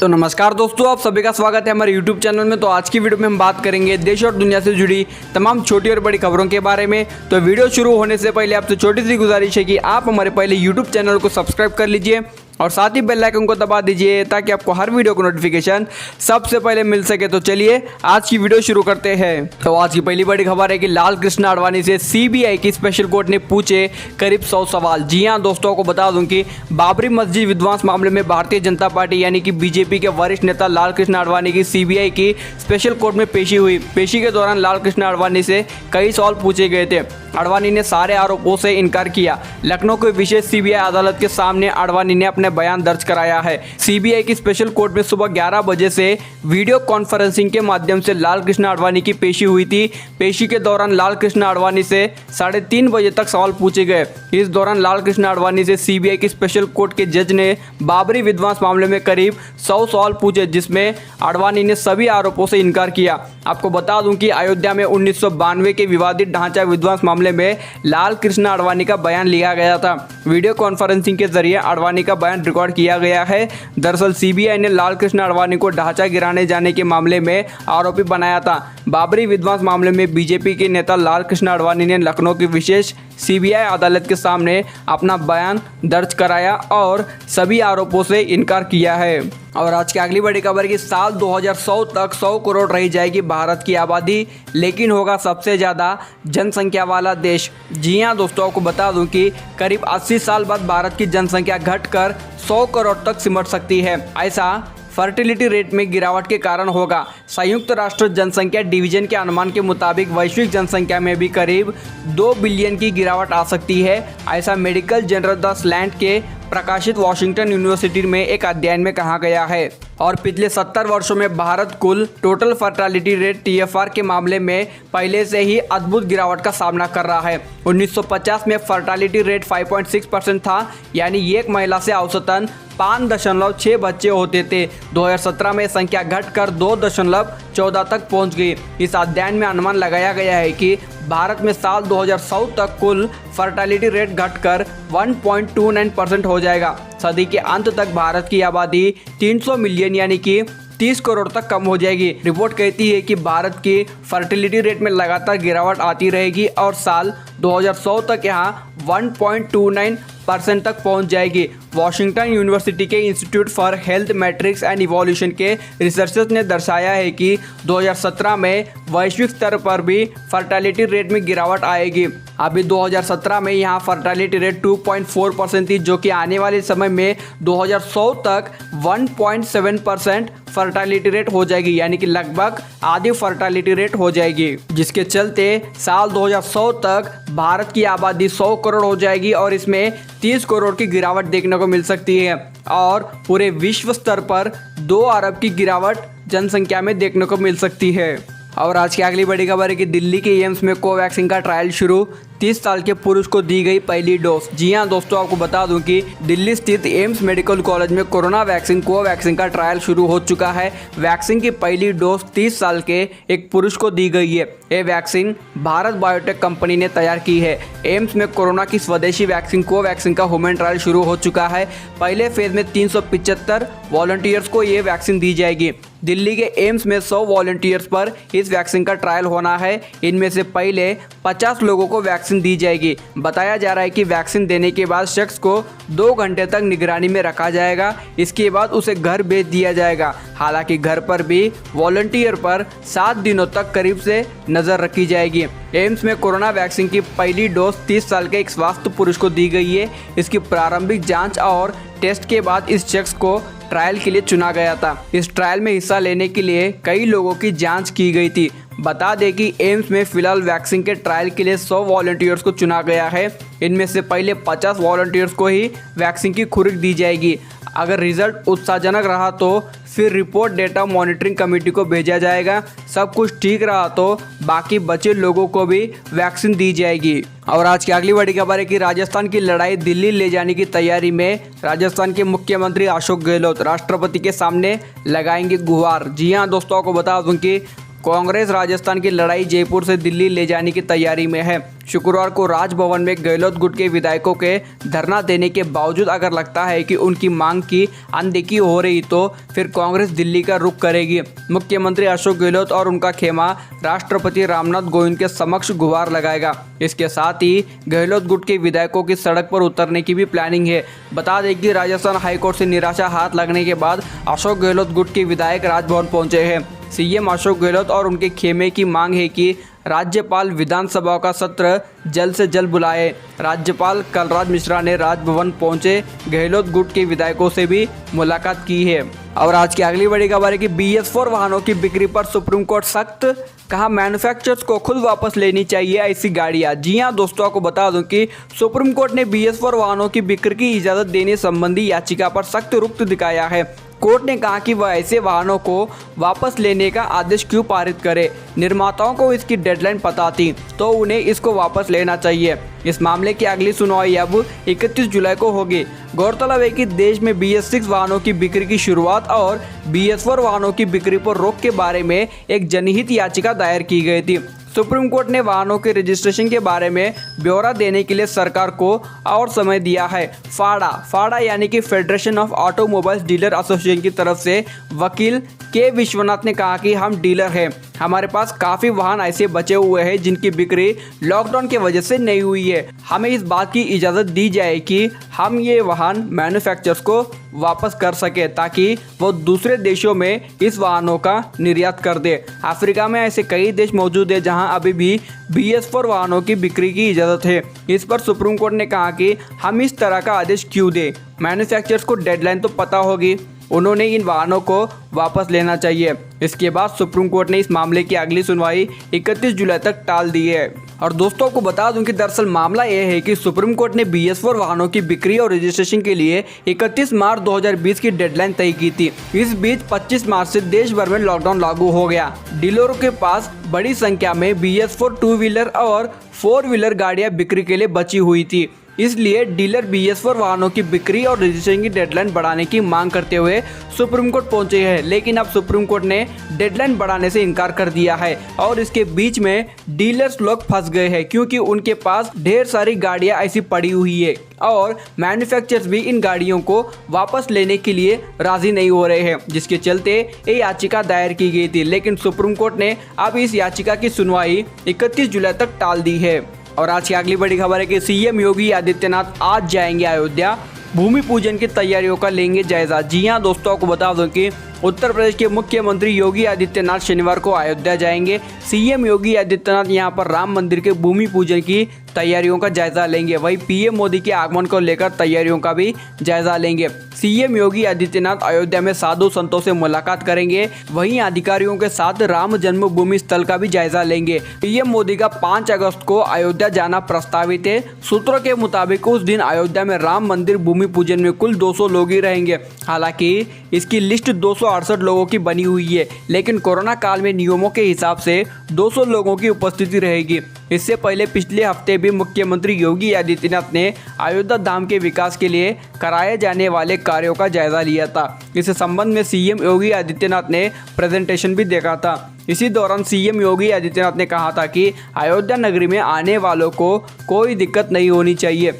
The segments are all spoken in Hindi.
तो नमस्कार दोस्तों, आप सभी का स्वागत है हमारे YouTube चैनल में। तो आज की वीडियो में हम बात करेंगे देश और दुनिया से जुड़ी तमाम छोटी और बड़ी खबरों के बारे में। तो वीडियो शुरू होने से पहले आपसे छोटी सी गुजारिश है कि आप हमारे पहले YouTube चैनल को सब्सक्राइब कर लीजिए और साथ ही बेल आइकन को दबा दीजिए ताकि आपको हर वीडियो को नोटिफिकेशन सबसे पहले मिल सके। तो चलिए आज की वीडियो शुरू करते हैं। तो आज की पहली बड़ी खबर है कि लाल कृष्ण आडवाणी से सीबीआई की स्पेशल कोर्ट ने पूछे करीब 100 सवाल। जी हां दोस्तों, को बता दूं कि बाबरी मस्जिद विध्वंस मामले में भारतीय जनता पार्टी यानी कि बीजेपी के वरिष्ठ नेता लाल कृष्ण आडवाणी की सीबीआई की स्पेशल कोर्ट में पेशी हुई। पेशी के दौरान लाल कृष्ण आडवाणी से कई सवाल पूछे गए थे। आडवाणी ने सारे आरोपों से इनकार किया। लखनऊ के विशेष सीबीआई अदालत के सामने आडवाणी ने अपने बयान दर्ज कराया है। सीबीआई की स्पेशल कोर्ट में सुबह 11 बजे से वीडियो कॉन्फ्रेंसिंग के माध्यम से लाल कृष्ण आडवाणी की पेशी हुई थी। पेशी के दौरान लाल कृष्ण आडवाणी से 3:30 बजे तक सवाल पूछे गए। इस दौरान लाल कृष्ण आडवाणी से सीबीआई की स्पेशल कोर्ट के जज ने बाबरी विध्वंस मामले में करीब 100 सवाल पूछे, जिसमें आडवाणी ने सभी आरोपों से इनकार किया। आपको बता दूं कि अयोध्या में 1992 के विवादित ढांचा विध्वंस मामले में लाल कृष्ण आडवाणी का बयान लिया गया था। वीडियो कॉन्फ्रेंसिंग के जरिए आडवाणी का बयान रिकॉर्ड किया गया है। दरअसल सीबीआई ने लाल कृष्ण आडवाणी को ढांचा गिराने जाने के मामले में आरोपी बनाया था। बाबरी विध्वंस मामले में बीजेपी के नेता लाल कृष्ण आडवाणी ने लखनऊ की विशेष सीबीआई अदालत के सामने अपना बयान दर्ज कराया और सभी आरोपों से इनकार किया है। और आज की अगली बड़ी खबर की साल 2100 तक 100 करोड़ रह जाएगी भारत की आबादी, लेकिन होगा सबसे ज़्यादा जनसंख्या वाला देश। जी हां दोस्तों, आपको बता दूं कि करीब 80 साल बाद भारत की जनसंख्या घटकर 100 करोड़ तक सिमट सकती है। ऐसा फर्टिलिटी रेट में गिरावट के कारण होगा। संयुक्त राष्ट्र जनसंख्या डिवीजन के अनुमान के मुताबिक वैश्विक जनसंख्या में भी करीब 2 बिलियन की गिरावट आ सकती है। ऐसा मेडिकल जर्नल द स्लैंट के प्रकाशित वॉशिंगटन यूनिवर्सिटी में एक अध्ययन में कहा गया है। और पिछले 70 वर्षों में भारत कुल टोटल फर्टिलिटी रेट TFR के मामले में पहले से ही अद्भुत गिरावट का सामना कर रहा है। 1950 में फर्टिलिटी रेट 5.6% था, यानी एक महिला से औसतन 5.6 बच्चे होते थे। 2017 में संख्या घटकर 2.14 तक पहुंच गई। इस अध्ययन में अनुमान लगाया गया है कि भारत में साल 2100 तक कुल फर्टिलिटी रेट घटकर 1.29% हो जाएगा। सदी के अंत तक भारत की आबादी 300 मिलियन यानी कि 30 करोड़ तक कम हो जाएगी। रिपोर्ट कहती है कि भारत की फर्टिलिटी रेट में लगातार गिरावट आती रहेगी और साल 2100 तक यहाँ 1.29% तक पहुंच जाएगी। वॉशिंगटन यूनिवर्सिटी के institute for health matrix and evolution के रिसर्चर्स ने दर्शाया है कि 2017 में वैश्विक स्तर पर भी फर्टिलिटी रेट में गिरावट आएगी। अभी 2017 में यहाँ फर्टिलिटी रेट 2.4% थी, जो कि आने वाले समय में 2100 तक 1.7% फर्टिलिटी रेट हो जाएगी, यानी कि लगभग आधी फर्टिलिटी रेट हो जाएगी, जिसके चलते साल 2100 तक भारत की आबादी 100 करोड़ हो जाएगी और इसमें 30 करोड़ की गिरावट देखने को मिल सकती है और पूरे विश्व स्तर पर 2 अरब की गिरावट जनसंख्या में देखने को मिल सकती है। और आज की अगली बड़ी खबर है कि दिल्ली के एम्स में कोवैक्सीन का ट्रायल शुरू। 30 साल के पुरुष को दी गई पहली डोज। जी हां दोस्तों, आपको बता दूं कि दिल्ली स्थित एम्स मेडिकल कॉलेज में कोरोना वैक्सीन कोवैक्सीन का ट्रायल शुरू हो चुका है। वैक्सीन की पहली डोज 30 साल के एक पुरुष को दी गई है। ये वैक्सीन भारत बायोटेक कंपनी ने तैयार की है। एम्स में कोरोना की स्वदेशी वैक्सीन कोवैक्सीन का ह्यूमन ट्रायल शुरू हो चुका है। पहले फेज में 375 वॉलंटियर्स को ये वैक्सीन दी जाएगी। दिल्ली के एम्स में 100 वॉलंटियर्स पर इस वैक्सीन का ट्रायल होना है। इनमें से पहले 50 लोगों को वैक्सीन दी जाएगी। बताया जा रहा है कि वैक्सीन देने के बाद शख्स को 2 घंटे तक निगरानी में रखा जाएगा। इसके बाद उसे घर भेज दिया जाएगा। हालांकि घर पर भी वॉलंटियर पर 7 दिनों तक करीब से नज़र रखी जाएगी। एम्स में कोरोना वैक्सीन की पहली डोज 30 साल के एक स्वास्थ्य पुरुष को दी गई है। इसकी प्रारंभिक जांच और टेस्ट के बाद इस शख्स को ट्रायल के लिए चुना गया था। इस ट्रायल में हिस्सा लेने के लिए कई लोगों की जांच की गई थी। बता दें कि एम्स में फिलहाल वैक्सीन के ट्रायल के लिए 100 वॉलंटियर्स को चुना गया है। इनमें से पहले 50 वॉलंटियर्स को ही वैक्सीन की खुराक दी जाएगी। अगर रिजल्ट उत्साहजनक रहा तो फिर रिपोर्ट डेटा मॉनिटरिंग कमेटी को भेजा जाएगा। सब कुछ ठीक रहा तो बाकी बचे लोगों को भी वैक्सीन दी जाएगी। और आज की अगली बड़ी खबर है कि राजस्थान की लड़ाई दिल्ली ले जाने की तैयारी में राजस्थान के मुख्यमंत्री अशोक गहलोत राष्ट्रपति के सामने लगाएंगे गुहार। जी हां दोस्तों, को बता दूं कि कांग्रेस राजस्थान की लड़ाई जयपुर से दिल्ली ले जाने की तैयारी में है। शुक्रवार को राजभवन में गहलोत गुट के विधायकों के धरना देने के बावजूद अगर लगता है कि उनकी मांग की अनदेखी हो रही तो फिर कांग्रेस दिल्ली का रुख करेगी। मुख्यमंत्री अशोक गहलोत और उनका खेमा राष्ट्रपति रामनाथ कोविंद के समक्ष गुहार लगाएगा। इसके साथ ही गहलोत गुट के विधायकों की सड़क पर उतरने की भी प्लानिंग है। बता दें कि राजस्थान हाईकोर्ट से निराशा हाथ लगने के बाद अशोक गहलोत गुट के विधायक राजभवन पहुंचे हैं। सीएम अशोक गहलोत और उनके खेमे की मांग है कि राज्यपाल विधानसभा का सत्र जल्द से जल्द बुलाए। राज्यपाल कलराज मिश्रा ने राजभवन पहुंचे गहलोत गुट के विधायकों से भी मुलाकात की है। और आज की अगली बड़ी खबर है कि BS4 वाहनों की बिक्री पर सुप्रीम कोर्ट सख्त, कहा मैन्युफैक्चरर्स को खुद वापस लेनी चाहिए ऐसी गाड़ियां। जी हां दोस्तों, आपको बता दूं कि सुप्रीम कोर्ट ने BS4 वाहनों की बिक्री की इजाज़त देने संबंधी याचिका पर सख्त रुख दिखाया है। कोर्ट ने कहा कि वह ऐसे वाहनों को वापस लेने का आदेश क्यों पारित करे। निर्माताओं को इसकी डेडलाइन पता थी तो उन्हें इसको वापस लेना चाहिए। इस मामले की अगली सुनवाई अब 31 जुलाई को होगी। गौरतलब है कि देश में BS6 वाहनों की बिक्री की शुरुआत और BS4 वाहनों की बिक्री पर रोक के बारे में एक जनहित याचिका दायर की गई थी। सुप्रीम कोर्ट ने वाहनों के रजिस्ट्रेशन के बारे में ब्यौरा देने के लिए सरकार को और समय दिया है। फाड़ा यानी कि federation of automobiles dealer association की तरफ से वकील के विश्वनाथ ने कहा कि हम डीलर हैं, हमारे पास काफ़ी वाहन ऐसे बचे हुए हैं जिनकी बिक्री लॉकडाउन की वजह से नहीं हुई है। हमें इस बात की इजाज़त दी जाए कि हम ये वाहन मैन्युफैक्चरर्स को वापस कर सके ताकि वो दूसरे देशों में इस वाहनों का निर्यात कर दे। अफ्रीका में ऐसे कई देश मौजूद है जहां अभी भी BS4 वाहनों की बिक्री की इजाज़त है। इस पर सुप्रीम कोर्ट ने कहा कि हम इस तरह का आदेश क्यों दें, मैन्युफैक्चरर्स को डेडलाइन तो पता होगी, उन्होंने इन वाहनों को वापस लेना चाहिए। इसके बाद सुप्रीम कोर्ट ने इस मामले की अगली सुनवाई 31 जुलाई तक टाल दी है। और दोस्तों को बता दूं कि दरअसल मामला यह है कि सुप्रीम कोर्ट ने BS4 वाहनों की बिक्री और रजिस्ट्रेशन के लिए 31 मार्च 2020 की डेडलाइन तय की थी। इस बीच 25 मार्च से देश भर में लॉकडाउन लागू हो गया। डीलरों के पास बड़ी संख्या में BS4 टू व्हीलर और 4 व्हीलर गाड़ियां बिक्री के लिए बची हुई थी। इसलिए डीलर BS4 वाहनों की बिक्री और रजिस्ट्रेशन की डेडलाइन बढ़ाने की मांग करते हुए सुप्रीम कोर्ट पहुंचे हैं। लेकिन अब सुप्रीम कोर्ट ने डेडलाइन बढ़ाने से इनकार कर दिया है और इसके बीच में डीलर्स लोग फंस गए हैं क्योंकि उनके पास ढेर सारी गाड़ियां ऐसी पड़ी हुई है और मैन्युफैक्चरर्स भी इन गाड़ियों को वापस लेने के लिए राजी नहीं हो रहे हैं, जिसके चलते ये याचिका दायर की गई थी। लेकिन सुप्रीम कोर्ट ने अब इस याचिका की सुनवाई 31 जुलाई तक टाल दी है। और आज की अगली बड़ी खबर है कि CM योगी आदित्यनाथ आज जाएंगे अयोध्या, भूमि पूजन की तैयारियों का लेंगे जायजा। जी हां दोस्तों, आपको बता दूं कि उत्तर प्रदेश के मुख्यमंत्री योगी आदित्यनाथ शनिवार को अयोध्या जाएंगे। CM योगी आदित्यनाथ यहां पर राम मंदिर के भूमि पूजन की तैयारियों का जायजा लेंगे। वहीं PM मोदी के आगमन को लेकर तैयारियों का भी जायजा लेंगे। CM योगी आदित्यनाथ अयोध्या में साधु संतों से मुलाकात करेंगे, वहीं अधिकारियों के साथ राम जन्मभूमि स्थल का भी जायजा लेंगे। PM मोदी का 5 अगस्त को अयोध्या जाना प्रस्तावित है। सूत्रों के मुताबिक उस दिन अयोध्या में राम मंदिर भूमि पूजन में कुल 200 लोग ही रहेंगे। हालांकि इसकी लिस्ट 268 लोगों की बनी हुई है, लेकिन कोरोना काल में नियमों के हिसाब से 200 लोगों की उपस्थिति रहेगी। इससे पहले पिछले हफ्ते भी मुख्यमंत्री योगी आदित्यनाथ ने अयोध्या धाम के विकास के लिए कराए जाने वाले कार्यों का जायजा लिया था। इस संबंध में CM योगी आदित्यनाथ ने प्रेजेंटेशन भी देखा था। इसी दौरान CM योगी आदित्यनाथ ने कहा था कि अयोध्या नगरी में आने वालों को कोई दिक्कत नहीं होनी चाहिए।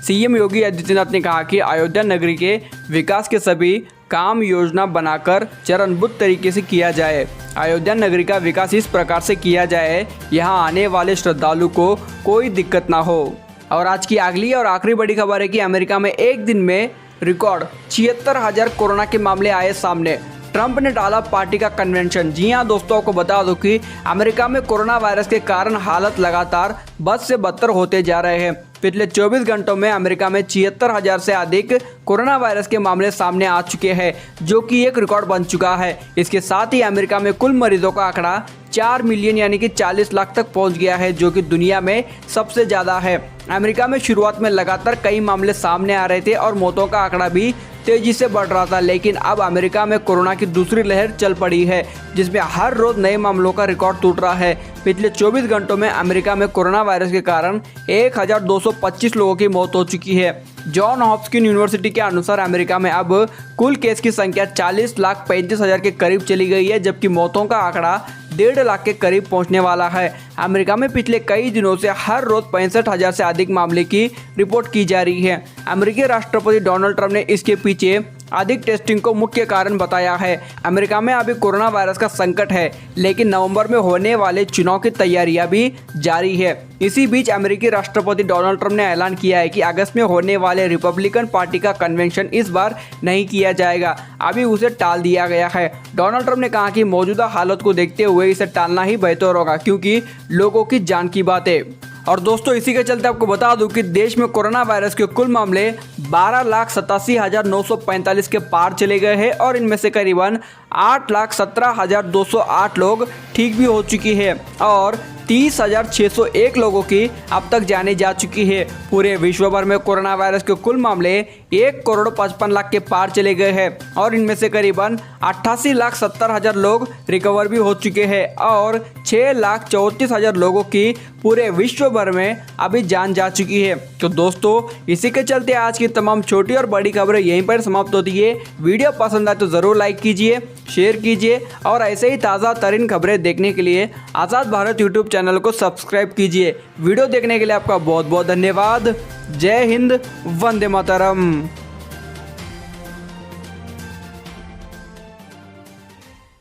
CM योगी आदित्यनाथ ने कहा कि अयोध्या नगरी के विकास के सभी काम योजना बनाकर चरणबद्ध तरीके से किया जाए। अयोध्या नगरी का विकास इस प्रकार से किया जाए यहाँ आने वाले श्रद्धालु को कोई दिक्कत ना हो। और आज की अगली और आखिरी बड़ी खबर है कि अमेरिका में एक दिन में रिकॉर्ड 76,000 कोरोना के मामले आए सामने। ट्रंप ने डाला पार्टी का कन्वेंशन। जी हां दोस्तों, को बता दो कि अमेरिका में कोरोना वायरस के कारण हालत लगातार बद से बदतर होते जा रहे हैं। पिछले 24 घंटों में अमेरिका में 76,000 से अधिक कोरोना वायरस के मामले सामने आ चुके हैं, जो कि एक रिकॉर्ड बन चुका है। इसके साथ ही अमेरिका में कुल मरीजों का आंकड़ा 4 मिलियन यानी कि 40 लाख तक पहुंच गया है, जो कि दुनिया में सबसे ज़्यादा है। अमेरिका में शुरुआत में लगातार कई मामले सामने आ रहे थे और मौतों का आंकड़ा भी तेजी से बढ़ रहा था, लेकिन अब अमेरिका में कोरोना की दूसरी लहर चल पड़ी है, जिसमें हर रोज नए मामलों का रिकॉर्ड टूट रहा है। पिछले 24 घंटों में अमेरिका में कोरोना वायरस के कारण 1225 लोगों की मौत हो चुकी है। जॉन हॉपकिंस यूनिवर्सिटी के अनुसार अमेरिका में अब कुल केस की संख्या 40,35,000 के करीब चली गई है, जबकि मौतों का आंकड़ा 1.5 लाख के करीब पहुंचने वाला है। अमेरिका में पिछले कई दिनों से हर रोज 65,000 से अधिक मामले की रिपोर्ट की जा रही है। अमेरिकी राष्ट्रपति डोनाल्ड ट्रंप ने इसके पीछे अधिक टेस्टिंग को मुख्य कारण बताया है। अमेरिका में अभी कोरोना वायरस का संकट है, लेकिन नवंबर में होने वाले चुनाव की तैयारियां भी जारी है। इसी बीच अमेरिकी राष्ट्रपति डोनाल्ड ट्रंप ने ऐलान किया है कि अगस्त में होने वाले रिपब्लिकन पार्टी का कन्वेंशन इस बार नहीं किया जाएगा, अभी उसे टाल दिया गया है। डोनाल्ड ट्रंप ने कहा कि मौजूदा हालत को देखते हुए इसे टालना ही बेहतर होगा, क्योंकि लोगों की जान की बात है। और दोस्तों, इसी के चलते आपको बता दूं कि देश में कोरोना वायरस के कुल मामले 12,87,945 के पार चले गए हैं और इनमें से करीबन 8,17,208 लोग ठीक भी हो चुकी है और 30,601 लोगों की अब तक जाने जा चुकी है। पूरे विश्व भर में कोरोना वायरस के कुल मामले 1,55,00,000 के पार चले गए हैं और इनमें से करीबन 88,70,000 लोग रिकवर भी हो चुके हैं और 6,34,000 लोगों की पूरे विश्व भर में अभी जान जा चुकी है। तो दोस्तों, इसी के चलते आज की तमाम छोटी और बड़ी खबरें यहीं पर समाप्त होती है। वीडियो पसंद आए तो ज़रूर लाइक कीजिए, शेयर कीजिए और ऐसे ही ताज़ा तरीन खबरें देखने के लिए आज़ाद भारत यूट्यूब चैनल को सब्सक्राइब कीजिए। वीडियो देखने के लिए आपका बहुत बहुत धन्यवाद। जय हिंद, वंदे मातरम।